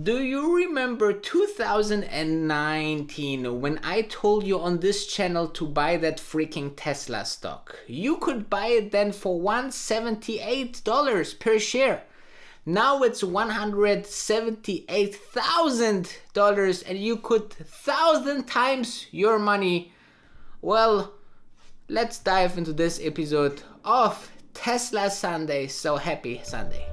Do you remember 2019 when I told you on this channel to buy that freaking Tesla stock? You could buy it then for $178 per share. Now it's $178,000 and you could 1,000 times your money. Well, let's dive into this episode of Tesla Sunday. So happy Sunday.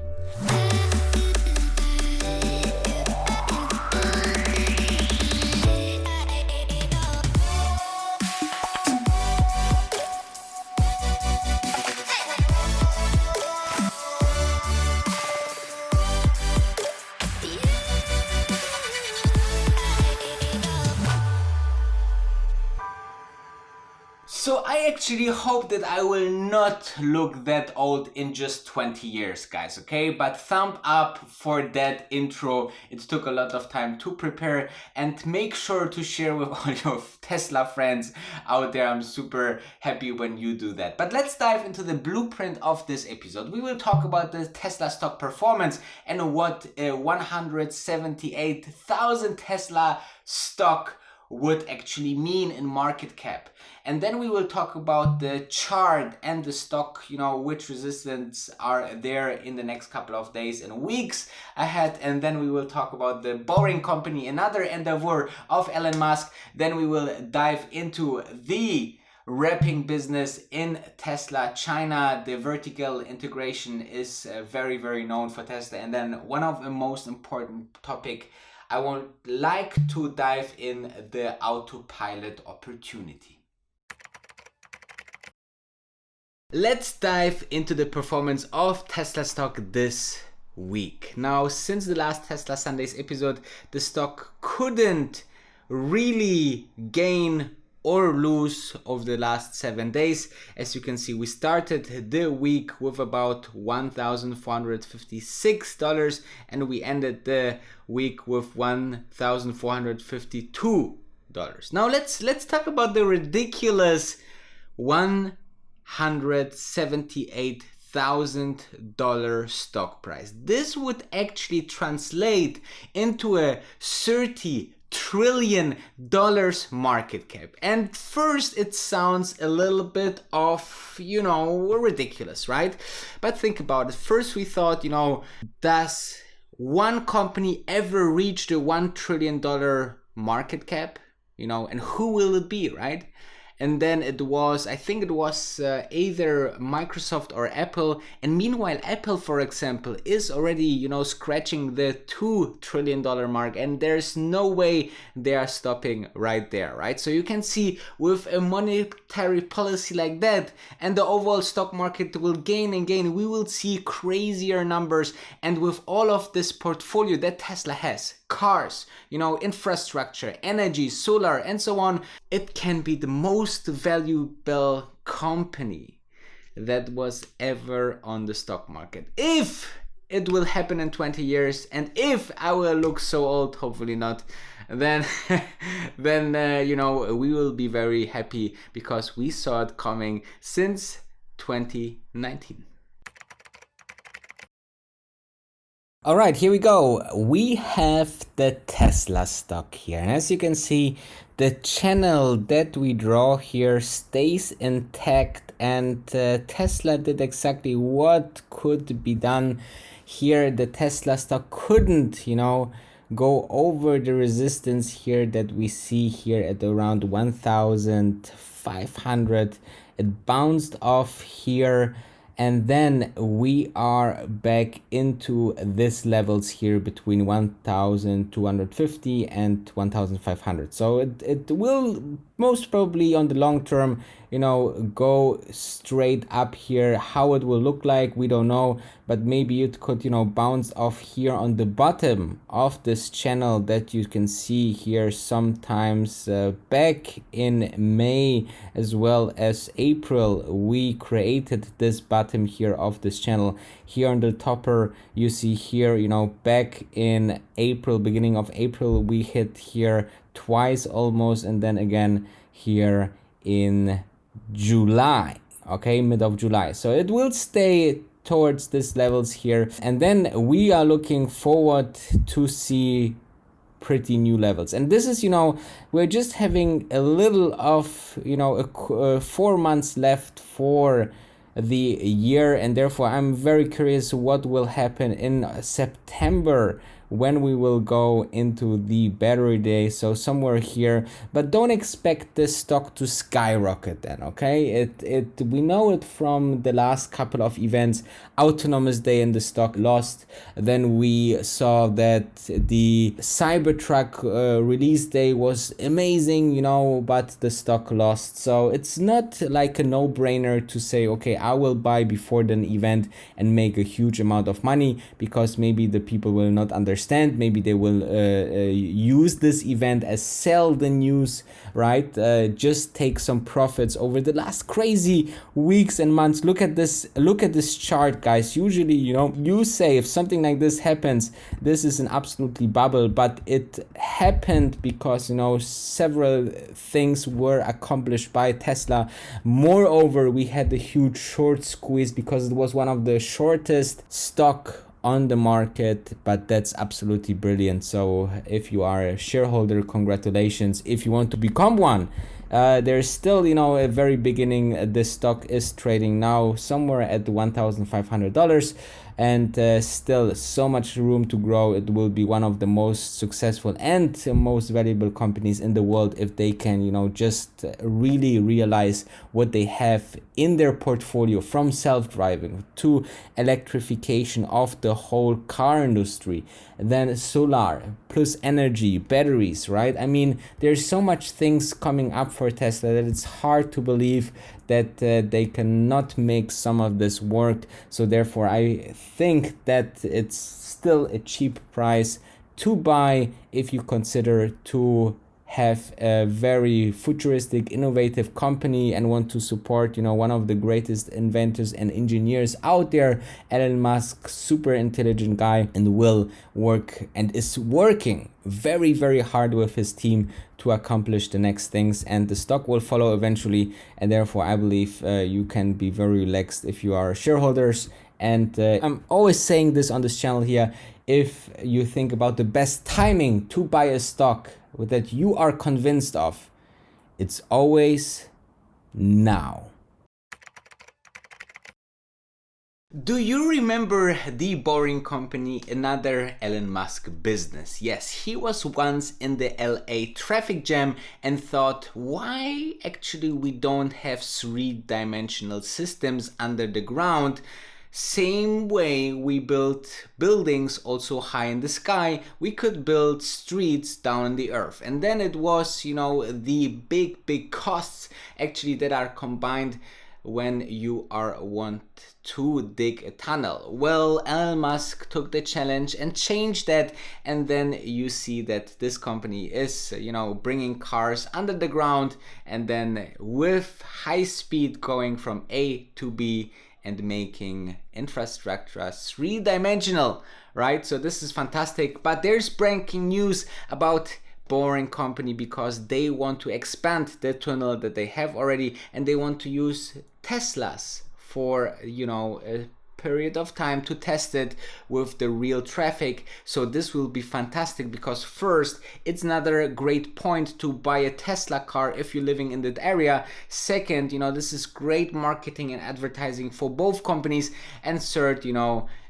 So I actually hope that I will not look that old in just 20 years, guys, okay? But thumb up for that intro. It took a lot of time to prepare, and make sure to share with all your Tesla friends out there. I'm super happy when you do that. But let's dive into the blueprint of this episode. We will talk about the Tesla stock performance and what a 178,000 Tesla stock would actually mean in market cap. And then we will talk about the chart and the stock, which resistance are there in the next couple of days and weeks ahead. And then we will talk about the Boring Company, another endeavor of Elon Musk. Then we will dive into the wrapping business in Tesla China. The vertical integration is very, very known for Tesla. And then one of the most important topic, I would like to dive in the autopilot opportunity. Let's dive into the performance of Tesla stock this week. Now, since the last Tesla Sundays episode, the stock couldn't really gain or lose over the last 7 days. As you can see, we started the week with about $1,456 and we ended the week with $1,452. Now let's talk about the ridiculous $178,000 stock price. This would actually translate into a $30 trillion market cap. And first it sounds a little bit of, ridiculous, right? But think about it. First we thought, does one company ever reach the $1 trillion market cap? And who will it be, right? And then I think it was either Microsoft or Apple. And meanwhile, Apple, for example, is already, scratching the $2 trillion mark. And there's no way they are stopping right there, right? So you can see with a monetary policy like that, and the overall stock market will gain and gain, we will see crazier numbers. And with all of this portfolio that Tesla has, cars, infrastructure, energy, solar, and so on, it can be the most valuable company that was ever on the stock market. If it will happen in 20 years, and if I will look so old, hopefully not, then we will be very happy because we saw it coming since 2019. All right, here we go. We have the Tesla stock here. And as you can see, the channel that we draw here stays intact, and Tesla did exactly what could be done here. The Tesla stock couldn't, go over the resistance here that we see here at around 1,500. It bounced off here. And then we are back into these levels here between 1,250 and 1,500. So it will most probably on the long term, go straight up here. How it will look like, we don't know, but maybe it could, bounce off here on the bottom of this channel that you can see here sometimes back in May as well as April. We created this bottom here of this channel. Here on the topper, you see here, back in April, beginning of April, we hit here twice almost, and then again here in July, okay, mid of July. So it will stay towards these levels here, and then we are looking forward to see pretty new levels. And this is, we're just having a little of, 4 months left for the year, and therefore I'm very curious what will happen in September when we will go into the battery day, so somewhere here. But don't expect this stock to skyrocket then, okay? We know it from the last couple of events. Autonomous Day and the stock lost. Then we saw that the Cybertruck release day was amazing, but the stock lost. So it's not like a no-brainer to say, okay, I will buy before the event and make a huge amount of money, because maybe the people will not understand. Maybe they will use this event as sell the news, right? Just take some profits over the last crazy weeks and months. Look at this chart, guys. Usually, you say if something like this happens, this is an absolutely bubble, but it happened because, several things were accomplished by Tesla. Moreover, we had a huge short squeeze because it was one of the shortest stock on the market, but that's absolutely brilliant. So if you are a shareholder, congratulations. If you want to become one, there's still, a very beginning. This stock is trading now somewhere at $1,500, and still so much room to grow. It will be one of the most successful and most valuable companies in the world if they can, just really realize what they have in their portfolio, from self-driving to electrification of the whole car industry, then solar plus energy, batteries, right? I mean, there's so much things coming up for Tesla that it's hard to believe that they cannot make some of this work. So therefore, I think that it's still a cheap price to buy if you consider to have a very futuristic, innovative company and want to support, one of the greatest inventors and engineers out there, Elon Musk, super intelligent guy, and will work and is working very, very hard with his team to accomplish the next things, and the stock will follow eventually. And therefore, I believe you can be very relaxed if you are shareholders. And I'm always saying this on this channel here, if you think about the best timing to buy a stock that you are convinced of, it's always now. Do you remember The Boring Company, another Elon Musk business? Yes, he was once in the LA traffic jam and thought, why actually we don't have three-dimensional systems under the ground? Same way we built buildings also high in the sky, we could build streets down in the earth. And then it was, the big costs actually that are combined when you want to dig a tunnel. Well, Elon Musk took the challenge and changed that, and then you see that this company is, bringing cars under the ground and then with high speed going from A to B and making infrastructure three-dimensional, right? So this is fantastic. But there's breaking news about Boring Company because they want to expand the tunnel that they have already, and they want to use Teslas for, a period of time to test it with the real traffic. So this will be fantastic because first, it's another great point to buy a Tesla car if you're living in that area. Second, this is great marketing and advertising for both companies. And third,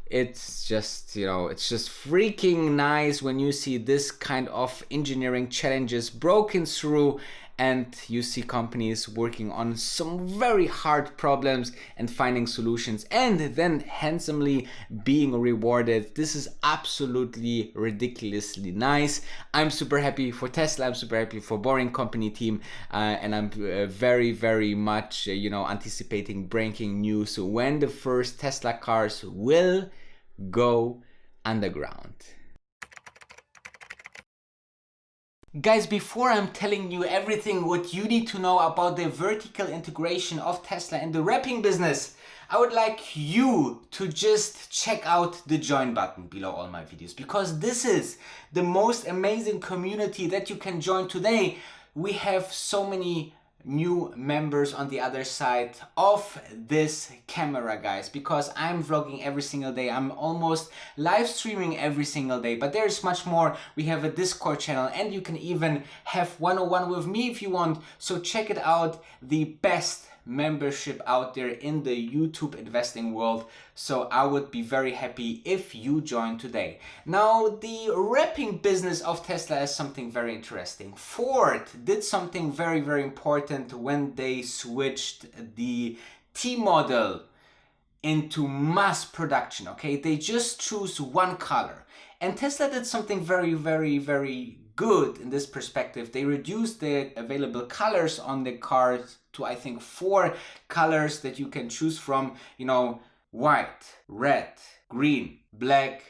it's just freaking nice when you see this kind of engineering challenges broken through, and you see companies working on some very hard problems and finding solutions and then handsomely being rewarded. This is absolutely ridiculously nice. I'm super happy for Tesla. I'm super happy for Boring Company team, and I'm very, very much anticipating breaking news when the first Tesla cars will go underground. Guys, before I'm telling you everything what you need to know about the vertical integration of Tesla in the wrapping business, I would like you to just check out the join button below all my videos, because this is the most amazing community that you can join today. We have so many new members on the other side of this camera, guys, because I'm vlogging every single day. I'm almost live streaming every single day, but there's much more. We have a Discord channel, and you can even have one-on-one with me if you want. So check it out, the best membership out there in the YouTube investing world. So I would be very happy if you join today. Now, the wrapping business of Tesla is something very interesting. Ford did something very, very important when they switched the T model into mass production, okay? They just choose one color. And Tesla did something very, very, very good in this perspective. They reduced the available colors on the cars to, I think, 4 colors that you can choose from, you know, white, red, green, black,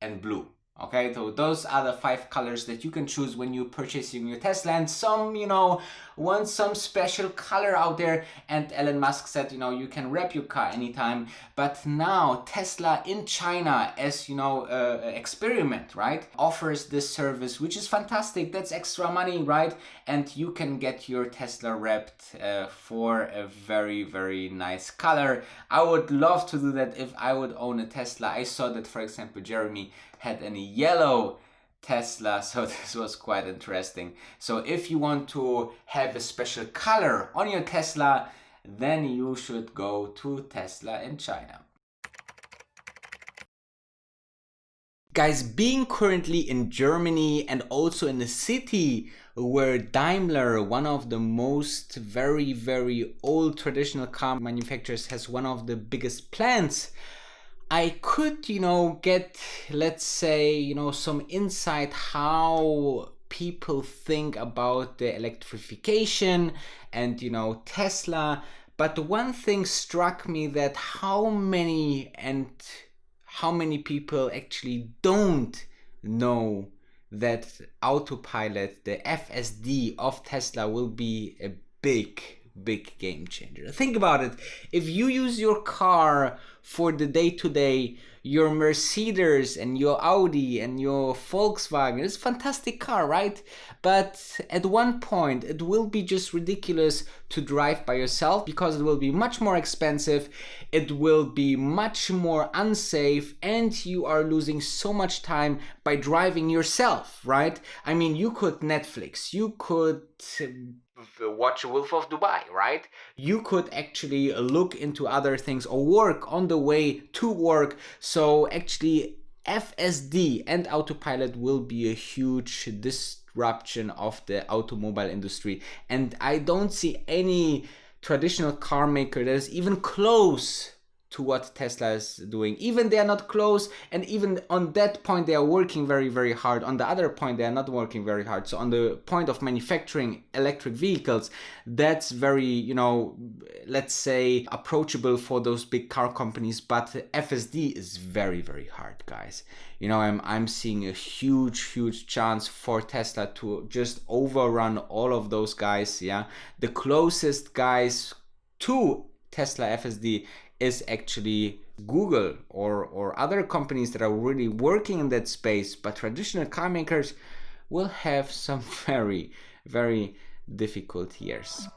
and blue. Okay, so those are the 5 colors that you can choose when you're purchasing your Tesla, and some, you know, want some special color out there, and Elon Musk said, you know, you can wrap your car anytime. But now Tesla in China, as you know, experiment, right, offers this service, which is fantastic. That's extra money, right? And you can get your Tesla wrapped for a very, very nice color. I would love to do that if I would own a Tesla. I saw that, for example, Jeremy had a yellow Tesla, so this was quite interesting. So if you want to have a special color on your Tesla, then you should go to Tesla in China. Guys, being currently in Germany and also in a city where Daimler, one of the most very, very old traditional car manufacturers, has one of the biggest plants, I could, you know, get, let's say, you know, some insight how people think about the electrification and, you know, Tesla. But one thing struck me, that how many people actually don't know that autopilot, the FSD of Tesla, will be a big game changer. Think about it. If you use your car for the day-to-day, your Mercedes and your Audi and your Volkswagen, it's a fantastic car, right? But at one point it will be just ridiculous to drive by yourself, because it will be much more expensive, it will be much more unsafe, and you are losing so much time by driving yourself, right? I mean, you could Netflix, you could watch Wolf of Dubai, right? You could actually look into other things or work on the way to work. So actually FSD and autopilot will be a huge disruption of the automobile industry, and I don't see any traditional car maker that is even close to what Tesla is doing. Even they are not close, and even on that point they are working very, very hard. On the other point they are not working very hard. So on the point of manufacturing electric vehicles, that's very, you know, let's say approachable for those big car companies, but FSD is very, very hard, guys. You know, I'm seeing a huge chance for Tesla to just overrun all of those guys. Yeah, the closest guys to Tesla FSD is actually Google or other companies that are really working in that space, but traditional car makers will have some very, very difficult years.